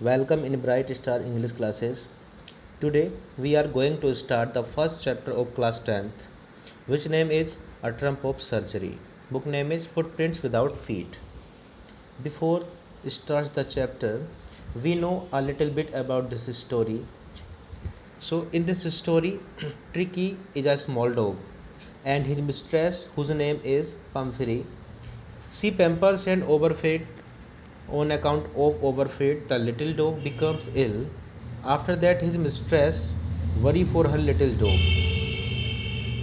Welcome in Bright Star English classes. Today we are going to start the first chapter of class 10th, which name is A Trump of Surgery. Book name is Footprints Without Feet. Before starts the chapter, we know a little bit about this story. So in this story, Tricky is a small dog and his mistress, whose name is Pumphrey, she pampers and overfeeds. On account of overfeed, the little dog becomes ill. After that, his mistress worries for her little dog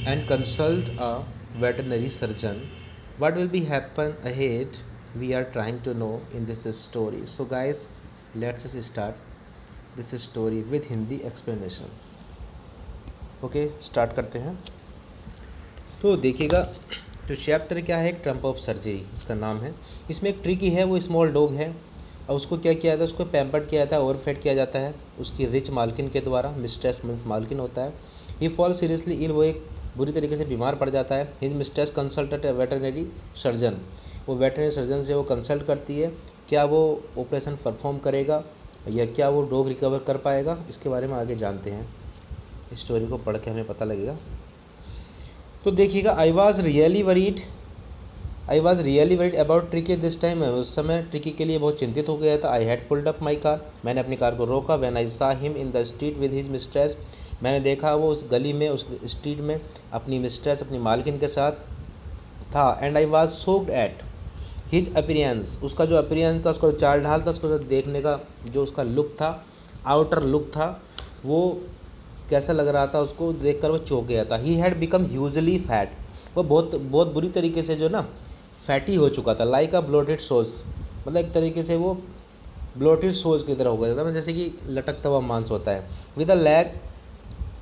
and consult a veterinary surgeon. What will be happen ahead? We are trying to know in this story. So, guys, let's just start this story with Hindi explanation. Okay start करते हैं। तो देखिएगा, तो chapter क्या है, Trump of surgery इसका नाम है। इसमें एक ट्रिकी है, वो स्मॉल डॉग है और उसको क्या किया जाता है, उसको पैम्पर्ड किया जाता है, ओवरफेड किया जाता है उसकी रिच मालकिन के द्वारा। मिस्ट्रेस मालकिन होता है। ही फॉल सीरियसली इल, वो एक बुरी तरीके से बीमार पड़ जाता है। His mistress consulted veterinary surgeon, वो वेटरनरी सर्जन से वो कंसल्ट करती है, क्या वो ऑपरेशन परफॉर्म करेगा या क्या वो डॉग रिकवर कर पाएगा। इसके बारे में आगे जानते हैं, स्टोरी को पढ़ के हमें पता लगेगा। तो देखिएगा, I was really worried about tricky this time. उस समय ट्रिकी के लिए बहुत चिंतित हो गया था। I had pulled up my car, मैंने अपनी कार को रोका। व्हेन आई सा him in the street with his mistress, मैंने देखा वो उस गली में, उस स्ट्रीट में अपनी मिस्ट्रेस, अपनी मालकिन के साथ था। And I was shocked at his appearance, उसका जो अपीयरेंस था, उसका जो चाल ढाल था, उसको जो देखने का जो उसका लुक था, आउटर लुक था, वो कैसा लग रहा था, उसको देखकर वो चौंक गया था। He had become hugely fat, वो बहुत बुरी तरीके से जो ना फैटी हो चुका था। लाइक अ ब्लोटेड सॉस, मतलब एक तरीके से वो ब्लोटेड सॉस की तरह हो गया था, मतलब जैसे कि लटकता हुआ मांस होता है। With a lag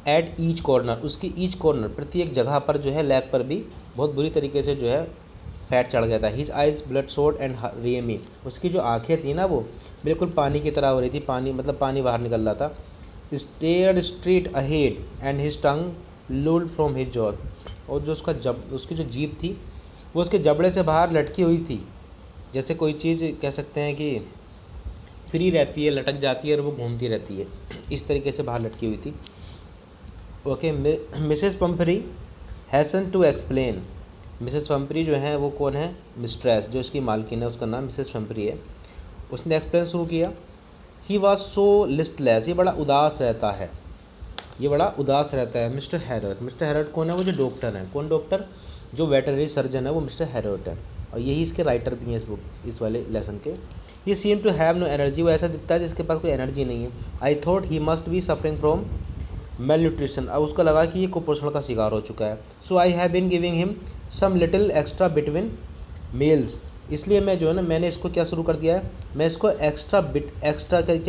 at each corner, उसकी ईच कॉर्नर, प्रत्येक जगह पर जो है लैग पर भी बहुत बुरी तरीके से जो है फैट चढ़ गया था। His eyes bloodshot and rheumy, उसकी जो आँखें थी ना वो बिल्कुल पानी की तरह हो रही थी, पानी मतलब पानी बाहर निकल रहा था। Stared straight ahead and his tongue lolled from his jaw, और जो उसकी जो जीभ थी वो उसके जबड़े से बाहर लटकी हुई थी। जैसे कोई चीज़ कह सकते हैं कि फ्री रहती है, लटक जाती है और वो घूमती रहती है, इस तरीके से बाहर लटकी हुई थी। Okay, Mrs Pumphrey hastened to explain, Mrs Pumphrey जो है वो कौन है, मिस्ट्रेस, जो इसकी मालकिन है, उसका नाम मिसेस पम्परी है। उसने एक्सप्लेन शुरू किया। ही वॉज सो लिस्टलेस, ये बड़ा उदास रहता है, ये बड़ा उदास रहता है। मिस्टर हैरट कौन है, वो जो डॉक्टर हैं, कौन डॉक्टर, जो वेटरनरी सर्जन है, वो मिस्टर हैरट है और यही इसके राइटर भी हैं इस बुक, इस वाले लेसन के। He seem to have no energy, वो ऐसा दिखता है जिसके पास कोई एनर्जी नहीं है। I thought he must be suffering from mail nutrition, अब उसको लगा कि ये कुपोषण का शिकार हो चुका है। So I have been giving him some little extra between meals, इसलिए मैं जो है ना, मैंने इसको क्या शुरू कर दिया है, मैं इसको extra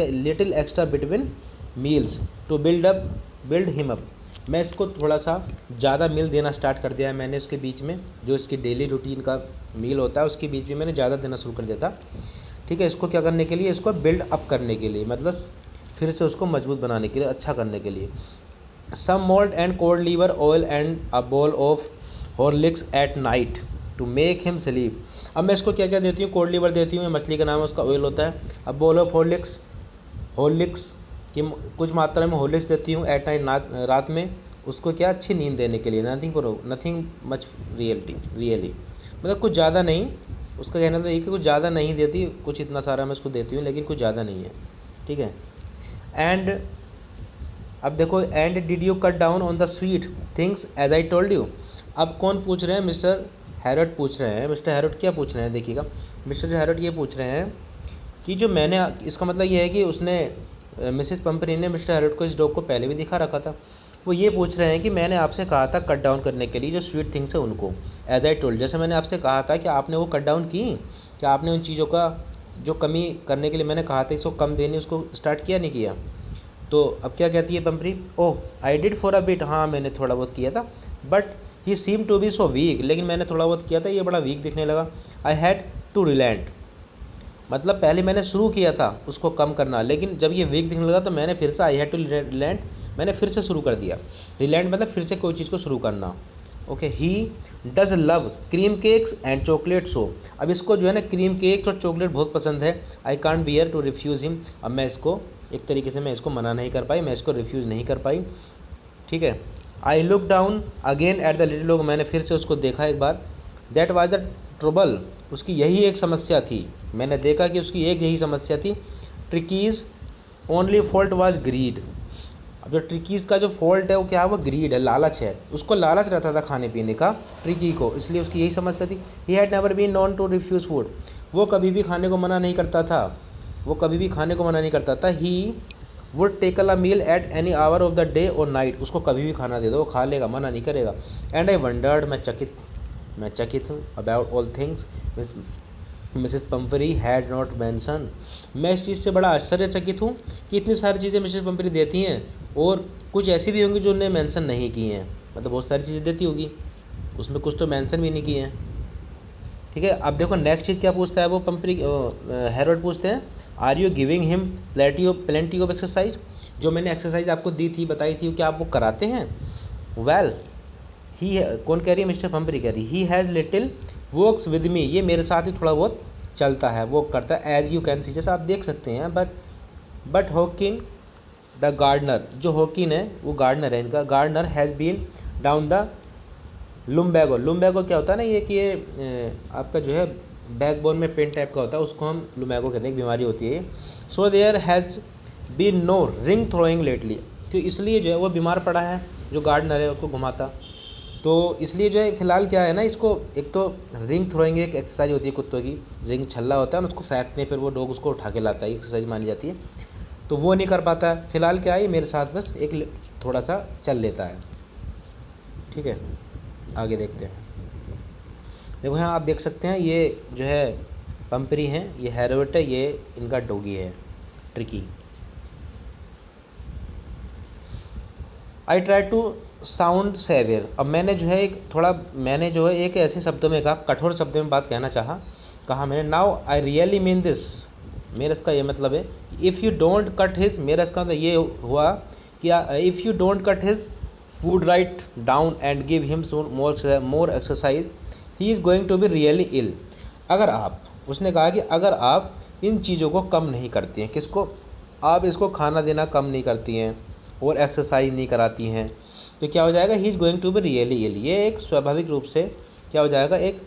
little extra between meals to build him up, मैं इसको थोड़ा सा ज़्यादा मील देना स्टार्ट कर दिया है मैंने। उसके बीच में जो इसकी डेली रूटीन का मील होता है उसके बीच में मैंने ज़्यादा देना शुरू कर दिया था। ठीक है, इसको क्या करने के लिए, इसको बिल्ड अप करने के लिए, मतलब फिर से उसको मजबूत बनाने के लिए, अच्छा करने के लिए। Some malt and cod liver oil and a bowl of Horlicks at night to make him sleep. अब मैं इसको क्या क्या देती हूँ, कोल्ड लीवर देती हूँ, मछली का नाम है, उसका ऑयल होता है। अब बोल ऑफ हॉर्लिक्स की कुछ मात्रा में हॉर्लिक्स देती हूँ एट नाइट, रात में, उसको क्या अच्छी नींद देने के लिए। नथिंग मच रियली, मतलब कुछ ज़्यादा नहीं, उसका कहना तो ये कि कुछ ज़्यादा नहीं देती, कुछ इतना सारा मैं उसको देती हूँ लेकिन कुछ ज़्यादा नहीं है। ठीक है, एंड अब देखो, and did you cut down on the sweet things as I told you. अब कौन पूछ रहे हैं, मिस्टर हैरट पूछ रहे हैं। मिस्टर हैरट क्या पूछ रहे हैं, देखिएगा, मिस्टर हैरट ये पूछ रहे हैं कि जो मैंने, इसका मतलब ये है कि उसने, मिसेस पम्परी ने मिस्टर हैरट को इस डॉग को पहले भी दिखा रखा था। वो ये पूछ रहे हैं कि मैंने आपसे कहा था कट डाउन करने के लिए जो स्वीट थिंग्स है उनको, एज आई टोल्ड, जैसे मैंने आपसे कहा था कि आपने वो कट डाउन की, क्या आपने उन चीज़ों का जो कमी करने के लिए मैंने कहा था इसको कम देने, उसको स्टार्ट किया नहीं किया। तो अब क्या कहती है Pumphrey, oh I did for a bit, हाँ मैंने थोड़ा बहुत किया था, but he seem to be so weak, लेकिन मैंने थोड़ा बहुत किया था, ये बड़ा वीक दिखने लगा। आई हैड टू रिलैंड, मतलब पहले मैंने शुरू किया था उसको कम करना, लेकिन जब ये वीक दिखने लगा तो मैंने फिर से, आई हैड टू रिलैंड, मैंने फिर से शुरू कर दिया। रिलैंड मतलब फिर से कोई चीज़ को शुरू करना। Okay, he does love cream cakes and chocolate सो। अब इसको जो है ना क्रीम केक्स और चॉकलेट बहुत पसंद है। I can't bear to refuse him. अब मैं इसको एक तरीके से मैं इसको मना नहीं कर पाई, मैं इसको रिफ्यूज़ नहीं कर पाई, ठीक है। I look down again at the little dog. मैंने फिर से उसको देखा एक बार। That was the trouble. उसकी यही एक समस्या थी। मैंने देखा कि उसकी एक यही समस्या थी। ट्रिकीज़ ओनली फॉल्ट वाज ग्रीड। अब जो ट्रिकीज़ का जो फॉल्ट है वो क्या है, वो ग्रीड है, लालच है। उसको लालच रहता था खाने पीने का, ट्रिकी को, इसलिए उसकी यही समस्या थी। He had never been known to refuse food. वो कभी भी खाने को मना नहीं करता था, वो कभी भी खाने को मना नहीं करता था। He would tackle a meal at any hour of the day और नाइट। उसको कभी भी खाना दे दो वो खा लेगा, मना नहीं करेगा। एंड आई वंडर्ड, मैं चकित हूँ, about all things Mrs Pumphrey had not mentioned. मैं इस चीज़ से बड़ा आश्चर्यचकित हूँ कि इतनी सारी चीज़ें मिसेस पम्परी देती हैं और कुछ ऐसी भी होंगी जो उन्हें मेंशन नहीं की हैं। मतलब बहुत सारी चीज़ें देती होगी, उसमें कुछ तो मेंशन भी नहीं किए हैं, ठीक है। अब देखो नेक्स्ट चीज़ क्या पूछता है वो पम्परी, हैरोल्ड पूछते हैं, are you giving him plenty of exercise. जो मैंने एक्सरसाइज आपको दी थी, बताई थी, क्या आप वो कराते हैं। वेल ही, कौन कह रही है, मिस्टर पम्परी कह रही, he has little works with me. ये मेरे साथ ही थोड़ा बहुत चलता है, वो करता है। एज यू कैन सी, जैसा आप देख सकते हैं। बट हॉकिन द गार्डनर, जो हॉकिन है वो गार्डनर है इनका, gardener has been down the lumbago. Lumbago क्या होता है ना, ये कि ये आपका जो है बैकबोन में पेन टाइप का होता है, उसको हम लुम्बैगो कहते हैं, एक बीमारी होती है। So there has been no ring throwing lately. क्यों, इसलिए जो है वो बीमार पड़ा है, जो गार्डनर है उसको घुमाता, तो इसलिए जो है फ़िलहाल क्या है ना, इसको एक तो रिंग थ्रोइंग एक एक्सरसाइज होती है कुत्तों की, रिंग छल्ला होता है ना, उसको फेंकते हैं, फिर वो डॉग उसको उठा के लाता है, एक्सरसाइज मानी जाती है, तो वो नहीं कर पाता है। फ़िलहाल क्या है, मेरे साथ बस एक थोड़ा सा चल लेता है, ठीक है। आगे देखते हैं। देखो यहाँ आप देख सकते हैं, ये जो है पम्परी हैं, ये हैरोल्ड है, ये इनका डॉगी है Tricky. I try to sound severe. अब मैंने जो है एक ऐसे शब्दों में कहा, कठोर शब्दों में बात कहना कहा मैंने, now I really mean this. मेरा इसका ये मतलब है, if you don't cut his, मेरा इसका मतलब ये हुआ कि if you don't cut his food right down and give him more exercise he is going to be really ill. अगर आप, उसने कहा कि अगर आप इन चीज़ों को कम नहीं करती हैं, किसको, आप इसको खाना देना कम नहीं करती हैं और एक्सरसाइज नहीं कराती हैं, तो क्या हो जाएगा, he is going to be really ill. ये एक स्वाभाविक रूप से क्या हो जाएगा, एक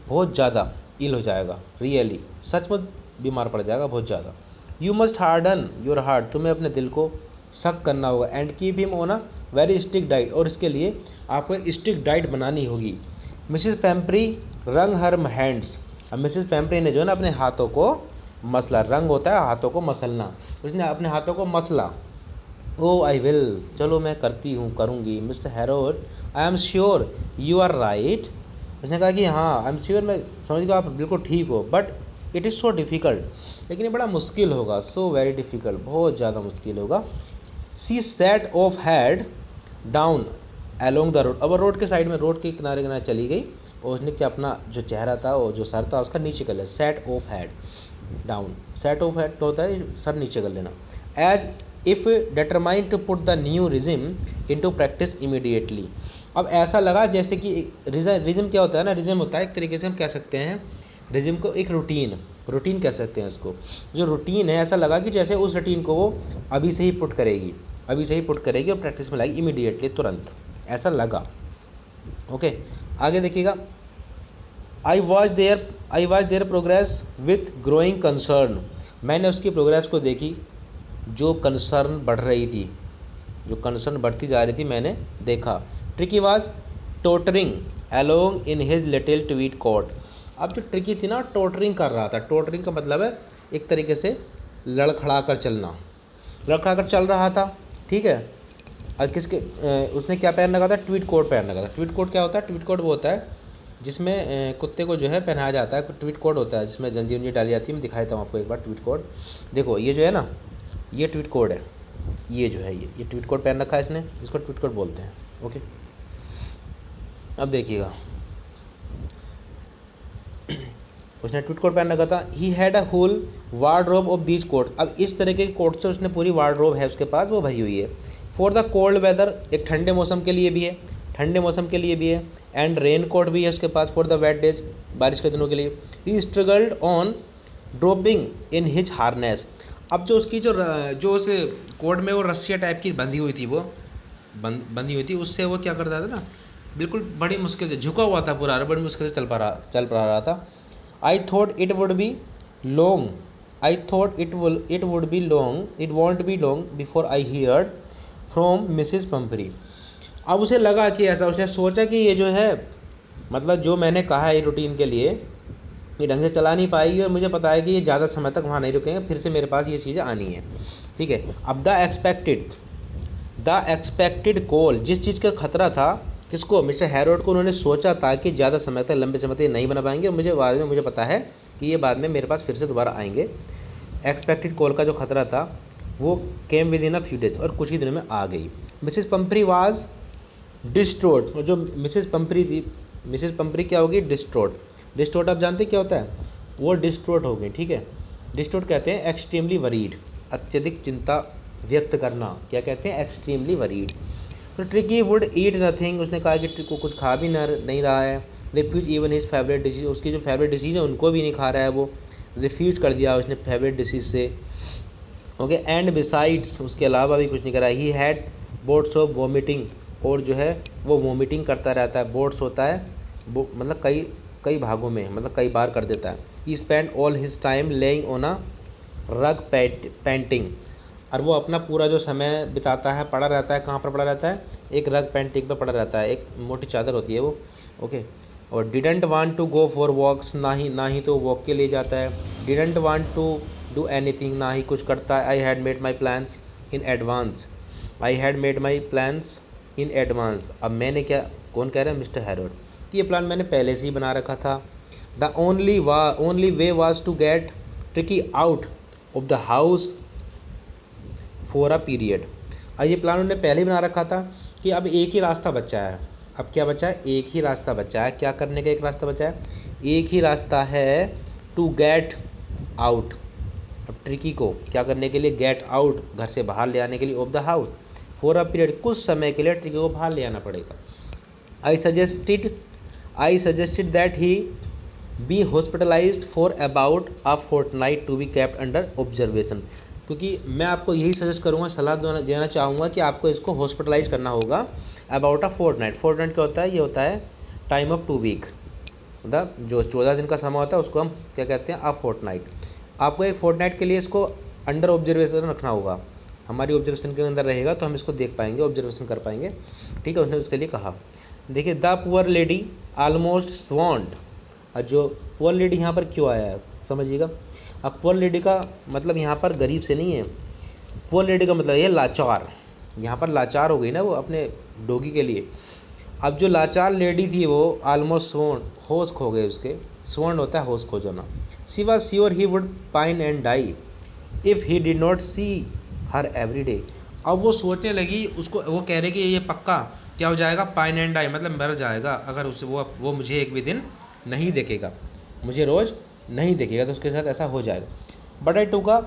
बहुत ज़्यादा इल हो जाएगा, रियली सच में बीमार पड़ जाएगा बहुत ज़्यादा। You must harden your heart, तुम्हें अपने दिल को सख्त करना होगा। And keep him on a very strict diet, और इसके लिए आपको एक स्ट्रिक्ट डाइट बनानी होगी। मिसेस पैम्परी रंग हर हैंड्स। अब मिसेस पैम्परी ने जो है ना अपने हाथों को मसला, रंग होता है हाथों को मसलना, उसने अपने हाथों को मसला। ओ आई विल, चलो मैं करती हूँ, करूँगी। Mister Harold I am sure you are right. उसने कहा कि हाँ आई एम श्योर, मैं समझ गया आप बिल्कुल ठीक हो, but it is so difficult, लेकिन ये बड़ा मुश्किल होगा, सो वेरी डिफ़िकल्ट, बहुत ज़्यादा मुश्किल होगा। She set off head down along the road. अब रोड के साइड में, रोड के किनारे किनारे चली गई और उसने क्या अपना जो चेहरा था और जो सर था उसका नीचे कर लिया। Set off head down, set off head तो होता है सर नीचे कर लेना। As if determined to put the new regime into practice immediately. अब ऐसा लगा जैसे कि रिजिम क्या होता है ना, रिजिम होता है एक तरीके से हम कह सकते हैं रिजिम को एक रूटीन कह सकते हैं इसको। जो रूटीन है, ऐसा लगा कि जैसे उस रूटीन को वो अभी से ही पुट करेगी और प्रैक्टिस में लाएगी इमीडिएटली, तुरंत, ऐसा लगा। ओके, आगे देखिएगा। I watch there progress with growing concern. मैंने उसकी प्रोग्रेस को देखी, जो कंसर्न बढ़ रही थी, जो कंसर्न बढ़ती जा रही थी, मैंने देखा। Tricki was tottering along in his little tweed coat. अब जो ट्रिकी थी ना, टोटरिंग कर रहा था। टोटरिंग का मतलब है एक तरीके से लड़खड़ा कर चलना, लड़खड़ा कर चल रहा था, ठीक है। और उसने क्या पहन रखा था, ट्वीट कोट पहन रखा था। ट्वीट कोट क्या होता है, ट्वीट कोट वो होता है जिसमें कुत्ते को जो है पहनाया जाता है, ट्वीट कोट होता है जिसमें जंजीर उंजी डाली जाती है। मैं दिखाई देता हूँ आपको एक बार ट्वीट कोट। देखो ये जो है ना, ये ट्वीट कोट है, ये जो है ये ट्वीट कोट पहन रखा है इसने, इसको ट्वीट कोट बोलते हैं। ओके, अब देखिएगा, उसने ट्वीट कोट पहन रखा था। He had a whole wardrobe of these coat. अब इस तरह के कोट से उसने पूरी वार्डरोब है उसके पास, वो भरी हुई है। फॉर द कोल्ड वेदर, एक ठंडे मौसम के लिए भी है। ठंडे मौसम के लिए भी है, एंड रेन कोट भी है उसके पास फॉर द वेट डेज, बारिश के दिनों के लिए। He struggled on dropping in his harness. अब जो उसकी जो उस कोट में वो रस्सियाँ टाइप की बंधी हुई थी, वो बंधी हुई थी, उससे वो क्या करता था ना, बिल्कुल बड़ी मुश्किल से झुका हुआ था पूरा, बड़ी मुश्किल से चल पा रहा था। I thought it would be long, I thought it would be long, it won't be long before I heard from Mrs Pumphrey. अब उसे लगा कि ऐसा, उसने सोचा कि ये जो है, मतलब जो मैंने कहा है रूटीन के लिए, ये ढंग से चला नहीं पाएगी, और मुझे पता है कि ये ज़्यादा समय तक वहाँ नहीं रुकेंगे, फिर से मेरे पास ये चीज़ें आनी है, ठीक है। अब द एक्सपेक्टेड कॉल, जिस चीज़ का खतरा था, किसको, मिस्टर हैरोल्ड को, उन्होंने सोचा था कि ज़्यादा समय तक, लंबे समय तक नहीं बना पाएंगे, और मुझे बाद में मुझे पता है कि ये बाद में मेरे पास फिर से दोबारा आएंगे। एक्सपेक्टेड कॉल का जो खतरा था वो came with in a few days, और कुछ ही दिनों में आ गई। मिसिस पंपरी वाज डिस्ट्रोट, जो मिसिस पंपरी थी, मिसिस पंपरी क्या होगी, डिस्ट्रोट। डिस्ट्रोट आप जानते क्या होता है, वो डिस्ट्रोट हो गई, ठीक है। डिस्ट्रोट कहते हैं एक्सट्रीमली वरीड, अत्यधिक चिंता व्यक्त करना, क्या कहते हैं, एक्सट्रीमली वरीड। तो ट्रिकी वुड ईट नथिंग, उसने कहा कि ट्रिक को कुछ खा भी नहीं रहा है। Refuse even his favourite dishes, उसकी जो फेवरेट डिशेज है उनको भी नहीं खा रहा है, वो रिफ्यूज कर दिया उसने फेवरेट डिशेज से, ओके। एंड बिसाइड्स, उसके अलावा भी कुछ नहीं करा। He had boats of vomiting, और जो है वो वॉमिटिंग करता रहता है। बोट्स होता है वो, मतलब कई भागों में, मतलब कई बार कर देता है। He spend all his time lying on a rug panting, और वो अपना पूरा जो समय बिताता है, पड़ा रहता है, कहाँ पर पड़ा रहता है, एक रग पेंटिंग पर पड़ा रहता है, एक मोटी चादर होती है वो, ओके। और didn't want to go for walks, ना ही तो वॉक के लिए जाता है। Didn't want to do anything, ना ही कुछ करता है। I had made my plans in advance, I had made my plans in advance. अब मैंने क्या, कौन कह रहा है, मिस्टर हैरोल्ड, कि ये प्लान मैंने पहले से ही बना रखा था। The only way was to get Tricky out of the house for a period. और ये प्लान उन्होंने पहले ही बना रखा था कि अब एक ही रास्ता बचा है। अब क्या बचा है, एक ही रास्ता बचा है। क्या करने का एक रास्ता बचा है, एक ही रास्ता है, टू गेट आउट। अब ट्रिकी को क्या करने के लिए, गेट आउट, घर से बाहर ले आने के लिए, of the house for a period, कुछ समय के लिए ट्रिकी को बाहर ले आना पड़ेगा। I suggested that he be hospitalised for about a fortnight to be kept under observation. क्योंकि मैं आपको यही सजेस्ट करूँगा, सलाह देना चाहूँगा कि आपको इसको हॉस्पिटलाइज करना होगा अबाउट अ फोर्टनाइट। फोर्टनाइट क्या होता है, ये होता है टाइम ऑफ 2 वीक, मतलब जो 14 दिन का समय होता है उसको हम क्या कहते हैं, अ फोर्टनाइट। आपको एक फोर्टनाइट के लिए इसको अंडर ऑब्जर्वेशन रखना होगा, हमारी ऑब्जर्वेशन के अंदर रहेगा तो हम इसको देख पाएंगे, ऑब्जर्वेशन कर पाएंगे, ठीक है। उसने उसके लिए कहा, देखिए, द पुअर लेडी आलमोस्ट स्वॉन्ड। और जो पुअर लेडी यहाँ पर क्यों आया है समझिएगा। अब पुअर लेडी का मतलब यहाँ पर गरीब से नहीं है, पुअर लेडी का मतलब ये लाचार, यहाँ पर लाचार हो गई ना वो अपने डोगी के लिए। अब जो लाचार लेडी थी वो ऑलमोस्ट स्वॉन्ड, होश खो गए उसके, स्वॉन्ड होता है होश खो जाना। She was sure he would pine and die if he did not see her every day. अब वो सोचने लगी, उसको वो कह रहे कि ये पक्का क्या हो जाएगा, पाइन एंड डाई, मतलब मर जाएगा अगर उसे वो मुझे एक भी दिन नहीं देखेगा, मुझे रोज़ नहीं देखेगा, तो उसके साथ ऐसा हो जाएगा। बट आई टूक अ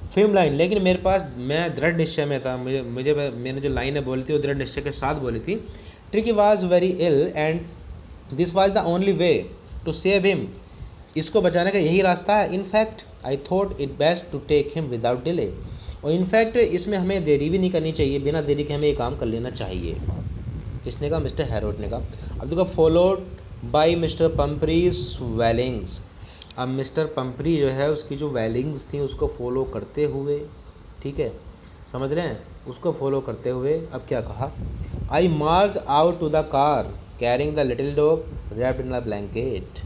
फिल्म लाइन, लेकिन मेरे पास, मैं दृढ़ निश्चय में था, मैंने जो लाइनें बोली थी वो दृढ़ निश्चय के साथ बोली थी। Tricky was very ill and this was the only way to save him. इसको बचाने का यही रास्ता है। In fact I thought it best to take him without delay. और इनफैक्ट इसमें हमें देरी भी नहीं करनी चाहिए, बिना देरी के हमें ये काम कर लेना चाहिए। किसने कहा, मिस्टर हैरोल्ड ने कहा। अब देखो, फॉलोड बाई मिस्टर पंपरीज वेलिंग्स। अब मिस्टर पंपरी जो है उसकी जो वेलिंग्स थी उसको फॉलो करते हुए, ठीक है, समझ रहे हैं, उसको फॉलो करते हुए अब क्या कहा, I march out to the car carrying the little dog wrapped in a blanket.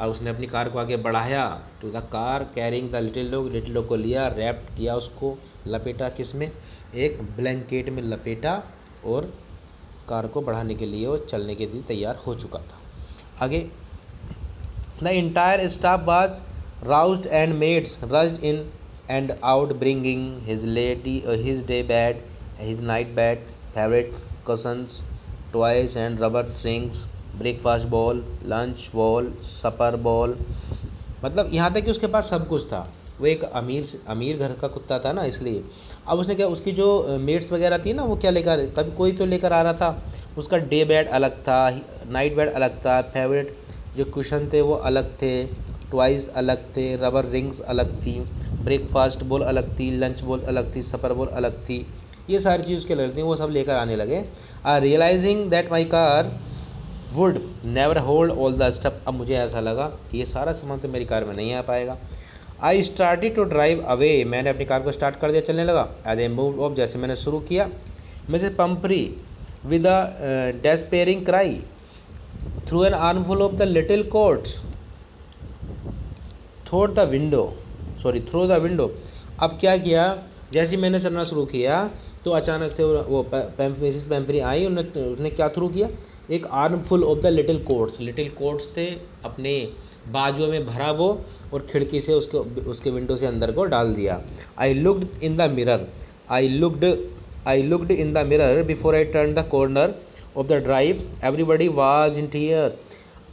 अब उसने अपनी कार को आगे बढ़ाया, to the car carrying the little dog को लिया, रैप्ड किया, उसको लपेटा, किस में, एक ब्लैंकेट में लपेटा, और कार को बढ़ाने के लिए और चलने के लिए तैयार हो चुका था। आगे, the entire staff was roused and maids rushed in and out bringing his day bed, his night bed, favourite cushions, toys and rubber strings, breakfast bowl, lunch bowl, supper bowl, मतलब यहाँ तक कि उसके पास सब कुछ था। वो एक अमीर घर का कुत्ता था ना, इसलिए। अब उसने क्या, उसकी जो मेट्स वगैरह थी ना, वो क्या लेकर, कभी कोई तो लेकर आ रहा था। उसका डे बेड अलग था, नाइट बेड अलग था, फेवरेट जो कुशन थे वो अलग थे, टॉयज अलग थे, रबर रिंग्स अलग थी, ब्रेकफास्ट बोल अलग थी, लंच बोल अलग थी, सपर बोल अलग थी। ये सारी चीज़ उसके लग थी, वो सब लेकर आने लगे। Realising that my car would never hold all the stuff. अब मुझे ऐसा लगा कि ये सारा सामान तो मेरी कार में नहीं आ पाएगा। I started to drive away. मैंने अपनी कार को स्टार्ट कर दिया, चलने लगा। एज ए मूव ऑफ, जैसे मैंने शुरू किया, Mrs Pumphrey with a despairing cry threw an armful of the little coats through the window. अब क्या किया, जैसे ही मैंने चलना शुरू किया तो अचानक से वो मिसेस पैम्परी आई, उसने क्या थ्रू किया, एक armful of the little quotes थे अपने बाजुओं में भरा वो, और खिड़की से उसके विंडो से अंदर को डाल दिया। I looked in the mirror before I turn the corner of the drive, everybody was in tear.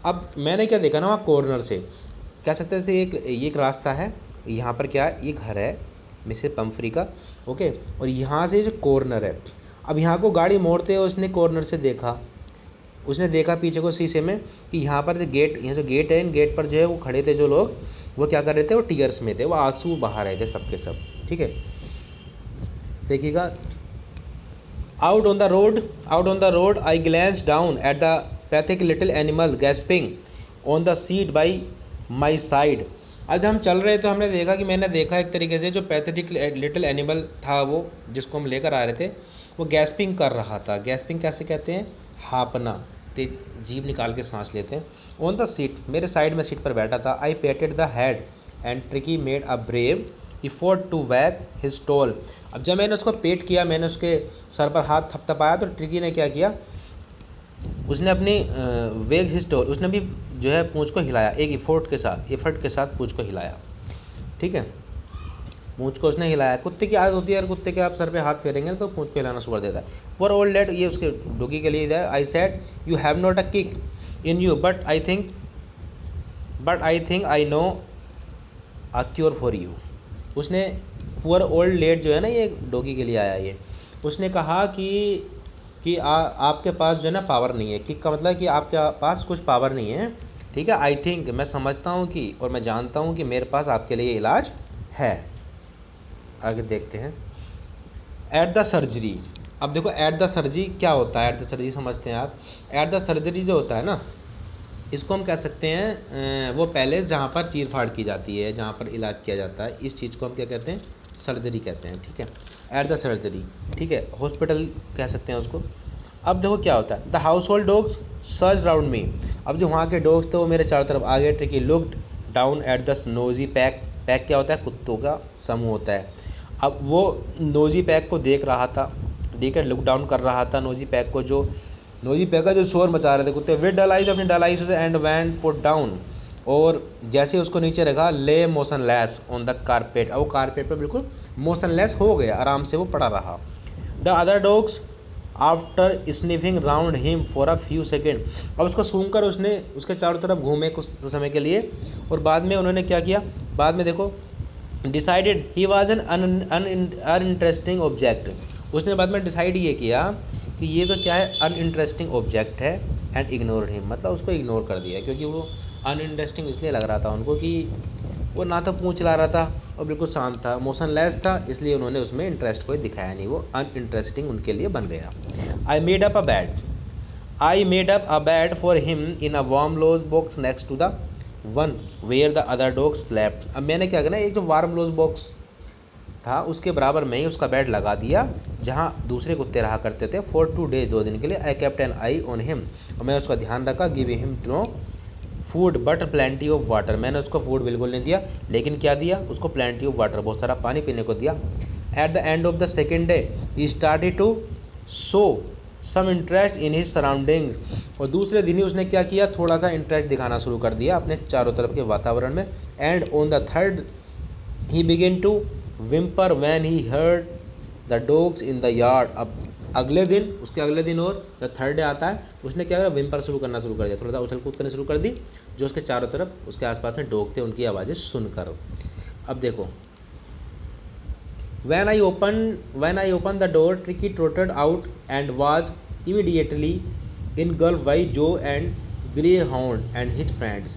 अब मैंने क्या देखा ना, वहाँ कॉर्नर से कह सकते हैं से एक रास्ता है, यहाँ पर क्या है, ये घर है मिसेस पंफरी का, ओके, और यहाँ से जो कॉर्नर है। अब यहाँ को गाड़ी मोड़ते हुए उसने कॉर्नर से देखा, उसने देखा पीछे को शीशे में कि यहाँ पर गेट, यहाँ जो गेट है, इन गेट पर जो है वो खड़े थे जो लोग, वो क्या कर रहे थे, वो टीयर्स में थे, वो आंसू बहा रहे थे सबके सब, ठीक है। देखिएगा, out on the road I glance down at the pathetic little animal gasping on the seat by my side. आज हम चल रहे तो हमने देखा कि मैंने देखा एक तरीके से जो पैथेटिक लिटिल एनिमल था वो, जिसको हम लेकर आ रहे थे, वो गैस्पिंग कर रहा था। गैस्पिंग कैसे कहते हैं, हाँपना, तेज जीभ निकाल के सांस लेते हैं। ऑन द सीट, मेरे साइड में सीट पर बैठा था। I patted the head and Tricki made a brave effort to wag his tail. अब जब मैंने उसको पेट किया, मैंने उसके सर पर हाथ थपथपाया, तो ट्रिकी ने क्या किया, उसने अपनी वेग हिज टोल, उसने भी जो है पूंछ को हिलाया, एक एफर्ट के साथ पूंछ को हिलाया, ठीक है। पूंछ को उसने हिलाया। कुत्ते की आदत होती है, अगर कुत्ते के आप सर पे हाथ फेरेंगे तो पूंछ को हिलाना शुरू कर देता है। फॉर ऑल डेट, ये उसके डॉगी के लिए है। I said you have not a kick in you, but I think I know a cure for you. उसने पुअर ओल्ड लेट जो है ना, ये डॉगी के लिए आया ये, उसने कहा कि आपके पास जो है ना पावर नहीं है। किक का मतलब कि आपके पास कुछ पावर नहीं है, ठीक है। आई थिंक, मैं समझता हूँ कि, और मैं जानता हूँ कि मेरे पास आपके लिए इलाज है। आगे देखते हैं। At the surgery. अब देखो एट द सर्जरी क्या होता है, एट द सर्जरी समझते हैं आप। एट द सर्जरी जो होता है ना, इसको हम कह सकते हैं वो पैलेस जहाँ पर चीर फाड़ की जाती है, जहाँ पर इलाज किया जाता है, इस चीज़ को हम क्या कहते हैं, सर्जरी कहते हैं, ठीक है। एट द सर्जरी, ठीक है, हॉस्पिटल कह सकते हैं उसको। अब देखो क्या होता है, the household dogs surged round me. अब जो वहाँ के डॉग्स थे वो मेरे चारों तरफ आ गए। Tricky looked down at the nosy pack. Pack क्या होता है, कुत्तों का समूह होता है। अब वो नोजी पैक को देख रहा था, ठीक है, लुक डाउन कर रहा था नोजी पैक को, जो नोजी पैक का जो शोर मचा रहे थे कुत्ते। विद डलाइज, अपनी डलाइज से, एंड वैन पुट डाउन, और जैसे उसको नीचे रखा, ले मोशनलेस ऑन द कारपेट। अब वो कारपेट पर बिल्कुल मोशनलेस हो गया, आराम से वो पड़ा रहा। The other dogs after sniffing round him for a few second. अब उसको सूंघकर उसने उसके चारों तरफ घूमे कुछ समय के लिए, और बाद में उन्होंने क्या किया, बाद में देखो, decided he was an uninteresting object. उसने बाद में डिसाइड ये किया कि ये तो क्या है, अनइंटरेस्टिंग ऑब्जेक्ट है, एंड इग्नोर हिम, मतलब उसको इग्नोर कर दिया, क्योंकि वो अनइंटरेस्टिंग इसलिए लग रहा था उनको कि वो ना तो पूंछ ला रहा था और बिल्कुल शांत था, मोशनलेस था, इसलिए उन्होंने उसमें इंटरेस्ट कोई दिखाया नहीं, वो अनइंटरेस्टिंग उनके लिए बन गया। I made up a bed for him in a warm loose box next to the one where the other dog slept. अब मैंने क्या करना, एक जो वार्म लोज बॉक्स था उसके बराबर में ही उसका बेड लगा दिया जहाँ दूसरे कुत्ते रहा करते थे। फॉर 2 days, 2 दिन के लिए। I kept an eye on him, और मैं उसका ध्यान रखा। Give him no food but plenty of water. मैंने उसको फूड बिल्कुल नहीं दिया, लेकिन क्या दिया उसको, प्लेंटी ऑफ वाटर, बहुत सारा पानी पीने को दिया। At the end of the second day he started to show some interest in his surroundings. और दूसरे दिन ही उसने क्या किया, थोड़ा सा इंटरेस्ट दिखाना शुरू कर दिया अपने चारों तरफ के वातावरण में। And on the third he begin to whimper when he heard the dogs in the yard. अब अगले दिन, उसके अगले दिन और जब थर्ड डे आता है, उसने क्या करा, विम्पर शुरू करना शुरू कर दिया, थोड़ा सा उछल कूद करनी शुरू कर दी, जो उसके चारों तरफ उसके आसपास में डॉग थे उनकी आवाज़ें सुनकर। अब देखो, when I opened the door, Tricky trotted out and was immediately engulfed by Joe and Greyhound and his friends.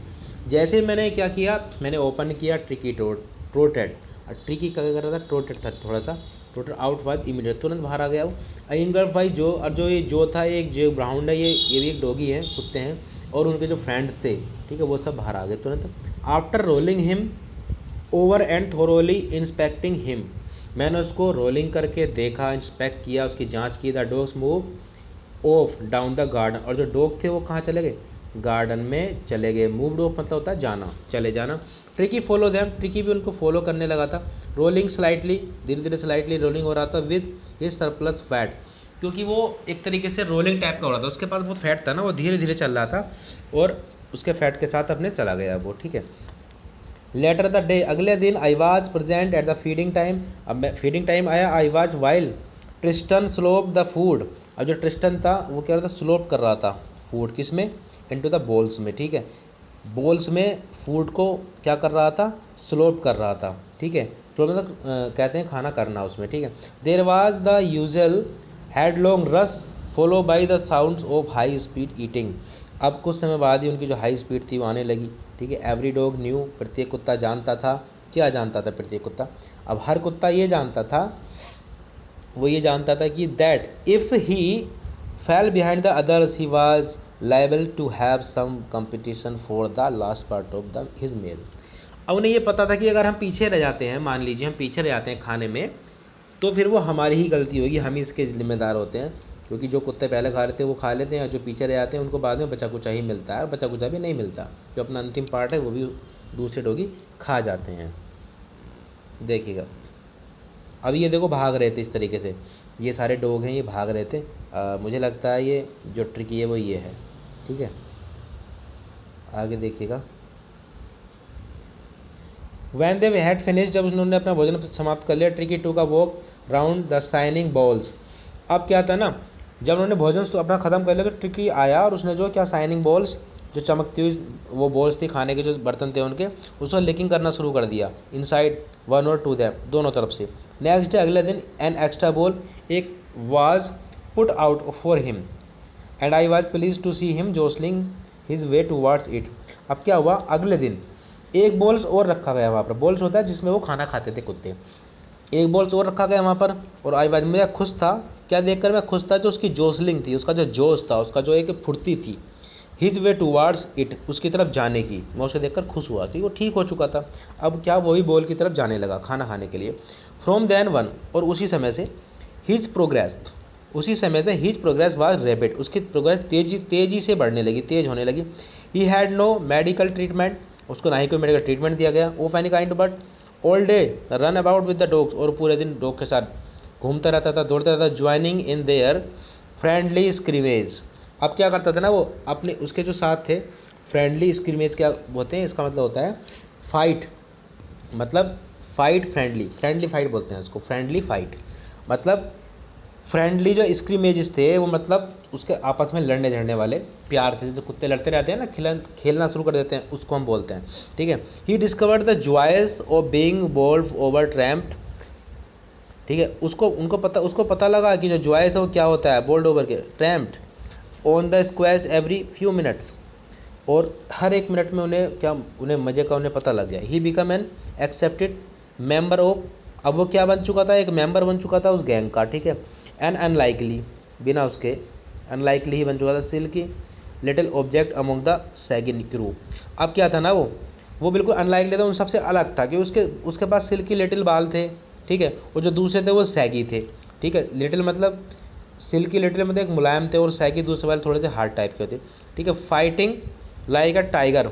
जैसे मैंने क्या किया, मैंने ओपन किया, ट्रिकी ट्रोटेड, और ट्रिकी क्या कर रहा था, ट्रोटेड था थोड़ा सा, ट्रोटेड आउट वाज इमीडिएट, तुरंत बाहर आ गया वो। इंगल्फ बाई जो, और जो ये जो था, एक जो ब्राउन है, ये भी एक डॉगी है, कुत्ते हैं, और उनके जो फ्रेंड्स थे, ठीक है, वो सब बाहर आ गए तुरंत। After rolling him over and thoroughly inspecting him, मैंने उसको रोलिंग करके देखा, इंस्पेक्ट किया, उसकी जांच की। The dogs move of down the garden, और जो डॉग थे वो कहाँ चले गए, गार्डन में चले गए। मूव्ड ऑफ मतलब होता है जाना, चले जाना। ट्रिकी फॉलो देम, ट्रिकी भी उनको फॉलो करने लगा था। रोलिंग स्लाइटली, धीरे धीरे स्लाइटली रोलिंग हो रहा था विद हिज सरप्लस फैट, क्योंकि वो एक तरीके से रोलिंग टाइप का हो रहा था, उसके पास बहुत फैट था ना, वो धीरे धीरे चल रहा था और उसके फैट के साथ अपने चला गया वो, ठीक है। लेटर द डे, अगले दिन, I was present at the feeding time, अब फीडिंग टाइम आया, I was while Tristan slope the food, अब जो ट्रिस्टन था वो क्या रहा था, स्लोप कर रहा था फूड, किस में, इनटू द बोल्स में, ठीक है, बोल्स में फूड को क्या कर रहा था, स्लोप कर रहा था, ठीक है। स्लोप मतलब कहते हैं खाना करना उसमें, ठीक है। There was the usual headlong rush followed by the sounds of high speed eating, अब कुछ समय बाद ही उनकी जो हाई स्पीड थी वो आने लगी, ठीक है। एवरी डॉग न्यू, प्रत्येक कुत्ता जानता था, क्या जानता था प्रत्येक कुत्ता, अब हर कुत्ता ये जानता था, वो ये जानता था कि that if he fell behind the others he was liable to have some competition for the last part of the his meal, अब उन्हें ये पता था कि अगर हम पीछे रह जाते हैं, मान लीजिए हम पीछे रह जाते हैं खाने में, तो फिर वो हमारी ही गलती होगी, हम ही इसके जिम्मेदार होते हैं, क्योंकि जो कुत्ते पहले खा रहे थे वो खा लेते हैं, और जो पीछे रह जाते हैं उनको बाद में बचा कुचा ही मिलता है, और बचा कुचा भी नहीं मिलता, जो अपना अंतिम पार्ट है वो भी दूसरे डॉगी खा जाते हैं। देखिएगा, अब ये देखो भाग रहे थे इस तरीके से, ये सारे डॉग हैं, ये भाग रहे थे, मुझे लगता है ये जो ट्रिकी है वो ये है, ठीक है। आगे देखिएगा, वैन दे हैड फिनिश, जब उन्होंने अपना भोजन समाप्त कर लिया, ट्रिकी टू का walk round the shining balls, अब क्या था ना, जब उन्होंने भोजन अपना ख़त्म कर लिया तो ट्रिकी आया और उसने जो क्या शाइनिंग बॉल्स, जो चमकती हुई वो बॉल्स थी, खाने के जो बर्तन थे उनके, उसको लिकिंग करना शुरू कर दिया, inside one or two them, दोनों तरफ से। नेक्स्ट डे, अगले दिन, एन एक्स्ट्रा बॉल एक was put out for him and I was pleased to see him jostling his way towards it, अब क्या हुआ, अगले दिन एक बॉल्स और रखा गया वहाँ पर, बॉल्स होता है जिसमें वो खाना खाते थे कुत्ते, एक बॉल्स और रखा गया वहाँ पर, और आई वाज, मैं खुश था, क्या देखकर मैं खुश था, जो उसकी जोसलिंग थी, उसका जो जोश था, उसका जो एक फुर्ती थी, हिज वे टूवर्ड्स इट, उसकी तरफ जाने की, मैं उसे देखकर खुश हुआ कि वो ठीक हो चुका था, अब क्या वही बॉल की तरफ जाने लगा खाना खाने के लिए। फ्रॉम देन वन, और उसी समय से हिज प्रोग्रेस, उसी समय से हिज प्रोग्रेस वाज रैपिड, उसकी प्रोग्रेस तेजी से बढ़ने लगी, तेज होने लगी। He had no medical treatment, उसको ना ही कोई मेडिकल ट्रीटमेंट दिया गया, of any kind, but all day run about with the dogs, और पूरे दिन डॉग के साथ घूमता रहता था, दौड़ता रहता था, ज्वाइनिंग इन देयर फ्रेंडली स्क्रीमेज, अब क्या करता था ना वो अपने, उसके जो साथ थे, फ्रेंडली स्क्रीमेज क्या होते हैं, इसका मतलब होता है फाइट, मतलब फाइट, फ्रेंडली फाइट बोलते हैं उसको, फ्रेंडली फाइट मतलब फ्रेंडली जो स्क्रीमेजेस थे वो मतलब उसके आपस में लड़ने झड़ने वाले, प्यार से जो कुत्ते लड़ते रहते हैं ना, खेलना शुरू कर देते हैं, उसको हम बोलते हैं, ठीक है। He discovered the joys of being bowled over trampled, ठीक है, उसको पता लगा कि जो जॉयस है वो क्या होता है, बोल्ड ओवर के, trampled on the squash every few minutes, और हर एक मिनट में उन्हें मज़े का उन्हें पता लग गया। He become an accepted member of, अब वो क्या बन चुका था, एक मेंबर बन चुका था उस गैंग का, ठीक है। एन अनलाइकली, बिना उसके अनलाइकली ही बन चुका था, silky little object among the sagging crew, अब क्या था ना वो बिल्कुल अनलाइकली था, उन सबसे अलग था कि उसके पास सिल्की लिटिल बाल थे, ठीक है, और जो दूसरे थे वो सैगी थे, ठीक है। लिटिल मतलब सिल्की लिटिल मतलब एक मुलायम थे, और सैगी दूसरे वाले थोड़े से हार्ड टाइप के थे, ठीक है। Fighting like a tiger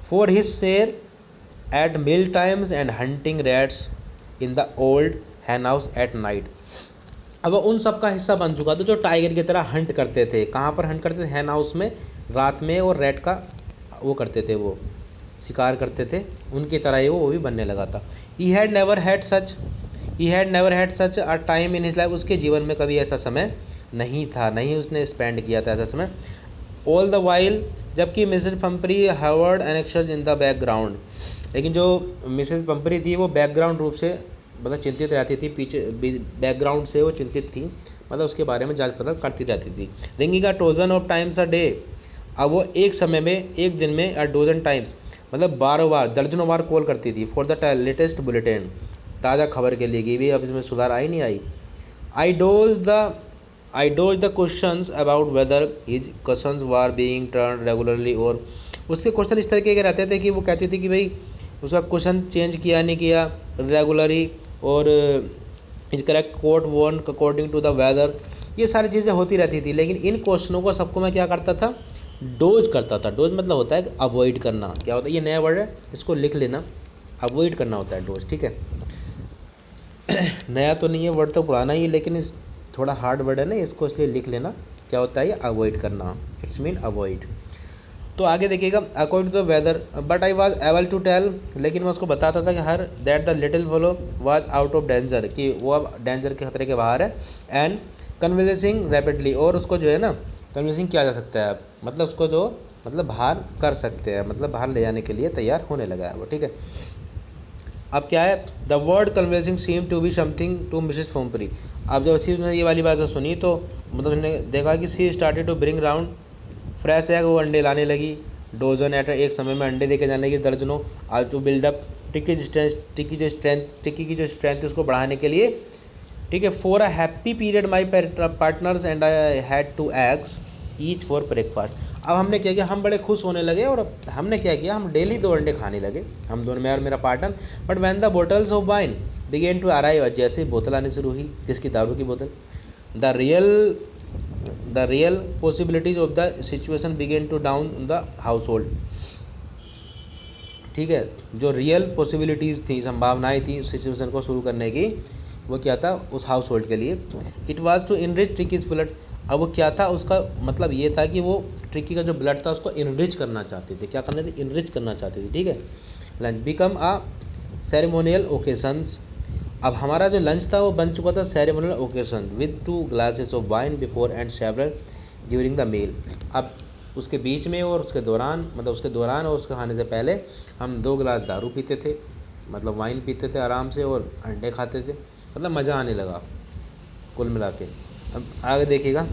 for his share at meal times and hunting rats in the old hen house at night, अब वो उन सब का हिस्सा बन चुका था जो टाइगर की तरह हंट करते थे, कहाँ पर हंट करते थे, हैन हाउस में रात में, और रैट का वो करते थे, वो शिकार करते थे, उनकी तरह ही वो भी बनने लगा था। He had never had such a time in his life, उसके जीवन में कभी ऐसा समय नहीं था, नहीं उसने स्पेंड किया था ऐसा समय। ऑल द वाइल जबकि Mrs पंपरी हर्वर्ड annexures in the background. लेकिन जो मिसेस पंपरी थी वो बैकग्राउंड रूप से मतलब चिंतित रहती थी, पीछे बैकग्राउंड से वो चिंतित थी, मतलब उसके बारे में जांच पड़ताल करती रहती थी। Ringing a dozen of times a day, अब वो एक समय में, एक दिन में, अ डोजन टाइम्स मतलब 12 बार, दर्जनों बार कॉल करती थी फॉर द लेटेस्ट बुलेटिन, ताज़ा खबर के लिए कि भी अब इसमें सुधार आई नहीं आई। I dodged the questions about whether his questions were being turned regularly, और उसके क्वेश्चन इस तरीके के रहते थे कि वो कहती थी कि भाई उसका क्वेश्चन चेंज किया नहीं किया रेगुलरली, और is correct coat one according to the weather, ये सारी चीज़ें होती रहती थी। लेकिन इन क्वेश्चनों को सबको मैं क्या करता था, डोज करता था। डोज मतलब होता है अवॉइड करना, क्या होता है, ये नया वर्ड है, इसको लिख लेना, अवॉइड करना होता है डोज, ठीक है। नया तो नहीं है वर्ड, तो पुराना ही है, लेकिन इस थोड़ा हार्ड वर्ड है ना, इसको इसलिए लिख लेना, क्या होता है ये अवॉइड करना, इट्स मीन अवॉइड। तो आगे देखिएगा, according to the weather but I was able to tell, लेकिन मैं उसको बताता था कि her that the little fellow was out of danger, कि वो अब डेंजर के खतरे के बाहर है, एंड कन्वर्सिंग रैपिडली, और उसको जो है ना कन्वर्सिंग किया जा सकता है, मतलब उसको जो मतलब बाहर कर सकते हैं, मतलब बाहर ले जाने के लिए तैयार होने लगा है वो, ठीक है। अब क्या है, the word conversing seem to be something to Mrs Pumphrey. अब जब उसने ये वाली बात सुनी तो मतलब उसने देखा कि she started to bring round fresh egg, वो अंडे लाने लगी, डोजन एट एक समय में अंडे देके जाने लगी दर्जनों, आज टू बिल्डअप टिक्की की जो स्ट्रेंथ उसको बढ़ाने के लिए, ठीक है। For a happy period my partners and I had two eggs each for breakfast. अब हमने क्या किया, हम बड़े खुश होने लगे, और हमने क्या किया, हम डेली 2 अंडे खाने लगे, हम दोनों, मैं और मेरा partner. But when the bottles of wine began to arrive, जैसे ही बोतल आनी शुरू हुई, किसकी, दारू की बोतल, the real possibilities of the situation began to dawn the household, ठीक है। जो रियल पॉसिबिलिटीज़ थी, संभावनाएं थी उस सिचुएशन को शुरू करने की, वो क्या था उस हाउस होल्ड के लिए, it was to enrich Tricky's blood. अब वो क्या था, उसका मतलब ये था कि वो ट्रिकी का जो ब्लड था उसको इनरिच करना चाहते थे, क्या करना थे, इनरिच करना चाहते थे, ठीक है। Lunch become a ceremonial occasions, अब हमारा जो लंच था वो बन चुका था ceremonial occasion, with 2 glasses of wine before and several during the meal. अब उसके बीच में और उसके दौरान, मतलब उसके दौरान और उसके खाने से पहले हम 2 गिलास दारू पीते थे, मतलब वाइन पीते थे आराम से, और अंडे खाते थे, मतलब मज़ा आने लगा कुल मिला के। अब आगे देखिएगा,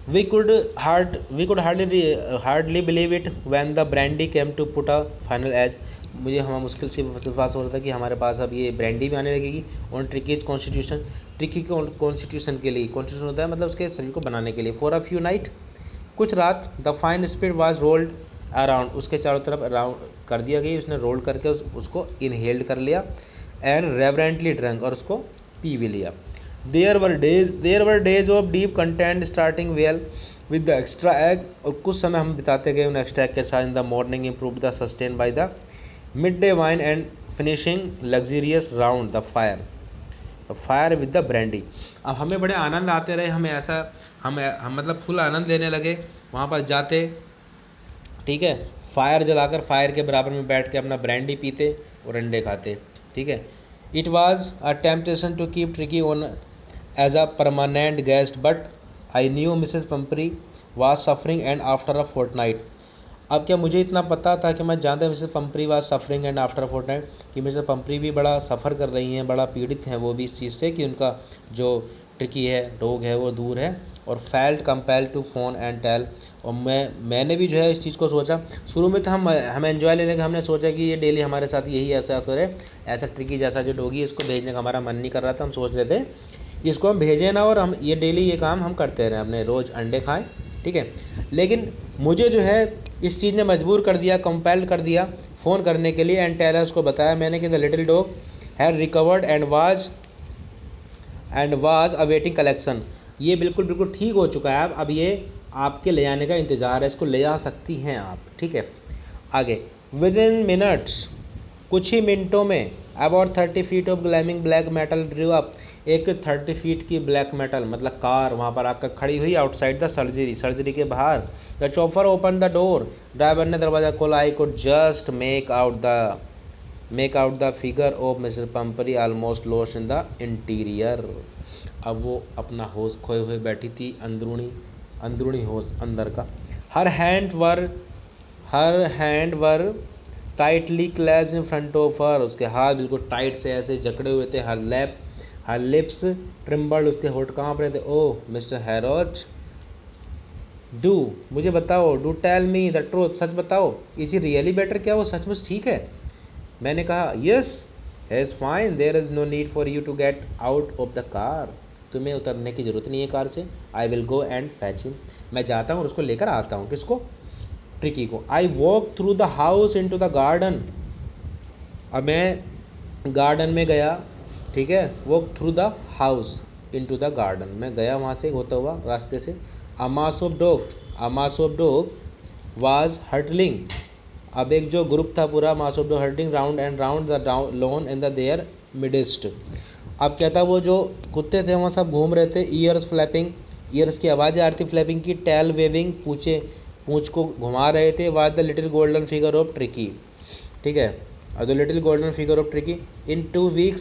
we could hardly believe it when the brandy came to put a final edge. मुझे हम मुश्किल से विश्वास हो रहा था कि हमारे पास अब ये ब्रांडी भी आने लगेगी, और ट्रिकीज कॉन्स्टिट्यूशन, ट्रिकी कॉन्स्टिट्यूशन के लिए, कॉन्स्टिट्यूशन होता है मतलब उसके शरीर को बनाने के लिए, फॉर अ फ्यू नाइट, कुछ रात, the fine spirit was rolled around, उसके चारों तरफ अराउंड कर दिया गई, उसने रोल करके उसको इनहेल्ड कर लिया, एंड रेवरेंटली ड्रंक, और उसको पी भी लिया। There were days of deep content starting well with the extra egg, और कुछ समय हम बिताते गए उन एक्स्ट्रा एग के साथ। In the morning improve the sustain by the mid day wine and finishing luxurious round the fire with the brandy. अब हमें बड़े आनंद आते रहे, हमें ऐसा हम मतलब फुल आनंद लेने लगे वहाँ पर जाते, ठीक है, फायर जलाकर फायर के बराबर में बैठ के अपना ब्रांडी पीते और अंडे खाते, ठीक है। It was a temptation to keep Tricki on as a permanent guest, but I knew Mrs Pumphrey was suffering and after a fortnight. अब क्या मुझे इतना पता था कि मैं जानता Mrs Pumphrey was suffering and after a fortnight, कि मिसेस पंपरी भी बड़ा सफ़र कर रही हैं, बड़ा पीड़ित हैं वो भी इस चीज़ से कि उनका जो ट्रिकी है, डॉग है, वो दूर है, और felt compel to phone and tell. और मैंने भी जो है इस चीज़ को सोचा, शुरू में तो हम एंजॉय लेने का हमने सोचा कि ये डेली हमारे साथ यही ऐसा करे, ऐसा ट्रिकी जैसा जो डॉगी, इसको भेजने का हमारा मन नहीं कर रहा था, हम सोच रहे थे इसको हम भेजें ना, और हम ये डेली ये काम हम करते रहें, अपने रोज़ अंडे खाएं, ठीक है। लेकिन मुझे जो है इस चीज़ ने मजबूर कर दिया, कंपेल्ड कर दिया फ़ोन करने के लिए, एंड टेलर उसको बताया मैंने कि the little dog had recovered and was awaiting collection, ये बिल्कुल ठीक हो चुका है, अब ये आपके ले जाने का इंतज़ार है, इसको ले जा सकती हैं आप, ठीक है। आगे, विद इन मिनट्स, कुछ ही मिनटों में, about 30 feet of gleaming black metal drew up, एक 30 फीट की ब्लैक मेटल मतलब कार वहाँ पर आकर खड़ी हुई आउटसाइड द सर्जरी के बाहर। The chauffeur open the door, driver ने दरवाज़ा खोला। I could just make out the figure of Mrs Pumphrey almost lost in the interior. अब वो अपना होश खोए हुए बैठी थी अंदरूनी अंदरूनी होश, अंदर का। Her hand were tightly clasps in front of her, उसके हाथ बिल्कुल टाइट से ऐसे जकड़े हुए थे। हर लिप्स ट्रिम्बल्ड, उसके होठ काँप रहे थे। ओह मिस्टर हैरोल्ड, डू मुझे बताओ, do tell me the truth, सच बताओ, इज ही रियली बेटर, क्या वो सचमुच ठीक है? मैंने कहा yes he is fine, there is no need for you to get out of the car, तुम्हें उतरने की ज़रूरत नहीं है कार से। I will go and fetch him, मैं जाता हूँ और उसको लेकर आता हूँ। किसको? ट्रिकी को। I walk through the house into the garden, अब मैं गार्डन में गया, ठीक है, walk through the house into the garden, मैं गया वहाँ से होता हुआ रास्ते से। A mass of dog was hurtling, अब एक जो ग्रुप था पूरा, mass of dog hurtling round and round the lawn in the their midst, अब क्या था, वो जो कुत्ते थे वहाँ सब घूम रहे थे। ईयर्स फ्लैपिंग, ईयर्स की आवाज़ें आ रही थी फ्लैपिंग की। टेल वेविंग, पूँछ को घुमा रहे थे। Was the little golden figure of tricky, ठीक है, the little golden figure of tricky. In 2 weeks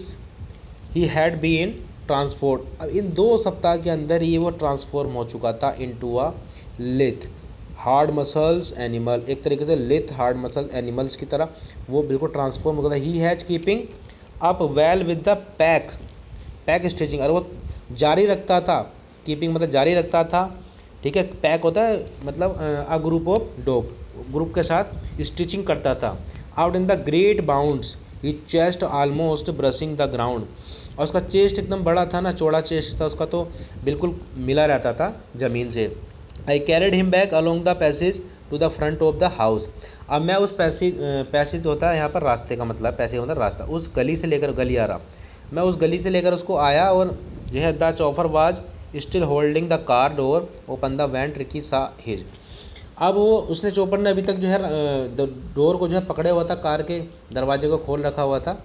ही हैड बीन ट्रांसफॉर्म, अब इन 2 सप्ताह के अंदर ही वो ट्रांसफॉर्म हो चुका था into a लिथ hard muscles animal, एक तरीके से लिथ हार्ड मसल एनिमल्स की तरह वो बिल्कुल ट्रांसफॉर्म हो गया था। He has keeping up well with the pack stitching, और वो जारी रखता था, कीपिंग मतलब जारी रखता था, ठीक है। पैक होता है मतलब a group of dog, group के साथ स्टिचिंग करता था। Out in the great bounds he chest almost brushing the ground, और उसका चेस्ट एकदम बड़ा था ना, चौड़ा चेस्ट था उसका, तो बिल्कुल मिला रहता था ज़मीन से। I carried him back along the passage to the front of the house, अब मैं उस पैसेज होता है यहाँ पर रास्ते का मतलब, पैसेज मतलब रास्ता, उस गली से लेकर, गली आ रहा, मैं उस गली से लेकर उसको आया, और जो है the chauffeur was still holding the car door open the when Tricki saw his, अब वो उसने चौपर ने अभी तक जो है डोर को जो है पकड़े हुआ था, कार के दरवाजे को खोल रखा हुआ था।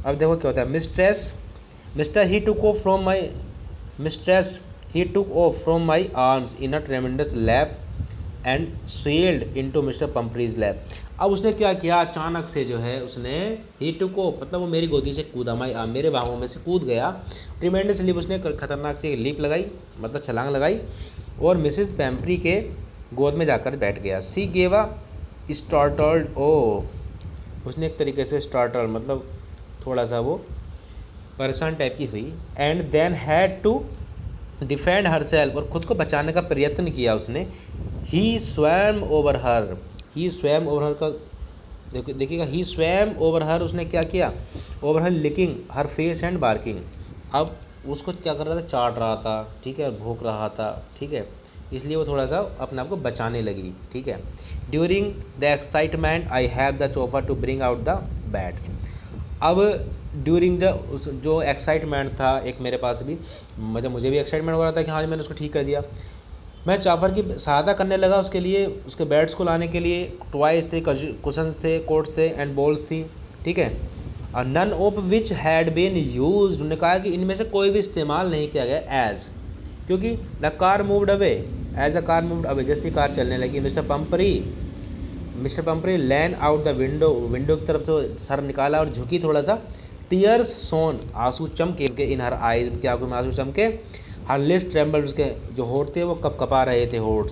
अब देखो क्या होता है। Mr he took off from my arms in a tremendous leap and sailed into Mr Pumphrey's lap, अब उसने क्या किया, अचानक से जो है उसने ही टुक ऑफ मतलब वो मेरी गोदी से कूदा, माई आर्म मेरे बाहों में से कूद गया। ट्रेमेंडस लीप, उसने खतरनाक से लीप लगाई मतलब छलांग लगाई, और मिसेस पैम्फ्री के गोद में जाकर बैठ गया। सी गेवा स्टार्टल्ड, ओ उसने एक तरीके से स्टार्टल मतलब थोड़ा सा वो परेशान टाइप की हुई। And then had to defend herself, और ख़ुद को बचाने का प्रयत्न किया उसने। ही स्वैम ओवर हर का देखिएगा, ही स्वैम ओवर हर, उसने क्या किया, over her licking her face and barking, अब उसको क्या कर रहा था, चाट रहा था, ठीक है, भूख रहा था, ठीक है, इसलिए वो थोड़ा सा अपने आप को बचाने लगी, ठीक है। During the excitement I have the chauffeur to bring out the bats, अब ड्यूरिंग द जो एक्साइटमेंट था एक मेरे पास भी, मतलब मुझे भी एक्साइटमेंट हो रहा था कि हाँ मैंने उसको ठीक कर दिया, मैं चाफर की सहायता करने लगा उसके लिए, उसके बैट्स को लाने के लिए। टॉयज थे, कुशंस थे, कोट्स थे एंड बॉल्स थी, ठीक है। None of which had been use, उन्होंने कहा कि इनमें से कोई भी इस्तेमाल नहीं किया गया एज, क्योंकि the car moved away, as the car moved away, जैसी कार चलने लगी। Mr Pumphrey leaned out the window की तरफ से सर निकाला और झुकी थोड़ा सा। टीयर्स सोन, आंसू चमके इन हर आईज, उनकी आंखों में आंसू चमके। हर लिप्स ट्रेम्बल, उसके जो होठ थे वो कपा रहे थे होठ,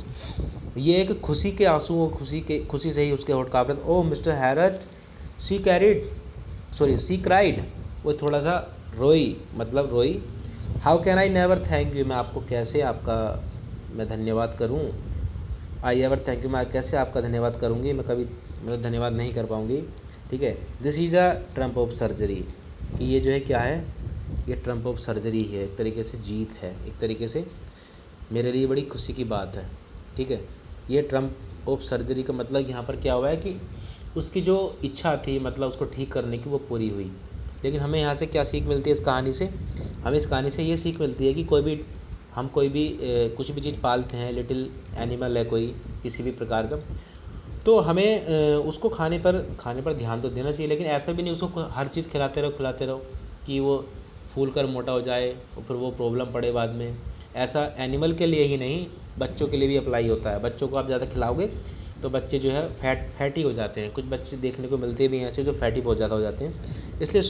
ये एक खुशी के आंसू, खुशी से ही उसके होठ काँप रहे थे। ओह मिस्टर हैरट सी क्राइड, वो थोड़ा सा रोई, मतलब रोई। How can I never thank you, मैं आपको कैसे मैं धन्यवाद करूं। आई एवर थैंक यू, मैं कैसे आपका धन्यवाद करूंगी, मैं कभी मतलब धन्यवाद नहीं कर पाऊंगी, ठीक है। This is a Trump of surgery, कि ये जो है क्या है, ये ट्रम्प ऑफ सर्जरी है, एक तरीके से जीत है, एक तरीके से मेरे लिए बड़ी खुशी की बात है, ठीक है। ये ट्रम्प ऑफ सर्जरी का मतलब यहाँ पर क्या हुआ है कि उसकी जो इच्छा थी मतलब उसको ठीक करने की वो पूरी हुई। लेकिन हमें यहाँ से क्या सीख मिलती है इस कहानी से, हमें इस कहानी से ये सीख मिलती है कि कोई भी कुछ भी चीज़ पालते हैं, लिटिल एनिमल है कोई किसी भी प्रकार का, तो हमें उसको खाने पर ध्यान तो देना चाहिए, लेकिन ऐसा भी नहीं उसको हर चीज़ खिलाते रहो कि वो फूल कर मोटा हो जाए और फिर वो प्रॉब्लम पड़े बाद में। ऐसा एनिमल के लिए ही नहीं, बच्चों के लिए भी अप्लाई होता है। बच्चों को आप ज़्यादा खिलाओगे तो बच्चे जो है फैटी हो जाते हैं, कुछ बच्चे देखने को मिलते भी हैं ऐसे जो फैटी बहुत ज़्यादा हो जाते हैं। इसलिए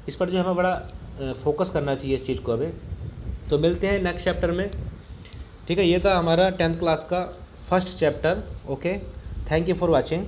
इस पर जो हमें बड़ा फोकस करना चाहिए इस चीज़ को हमें। तो मिलते हैं नेक्स्ट चैप्टर में, ठीक है, ये था हमारा 10th क्लास का first chapter. Okay, thank you for watching.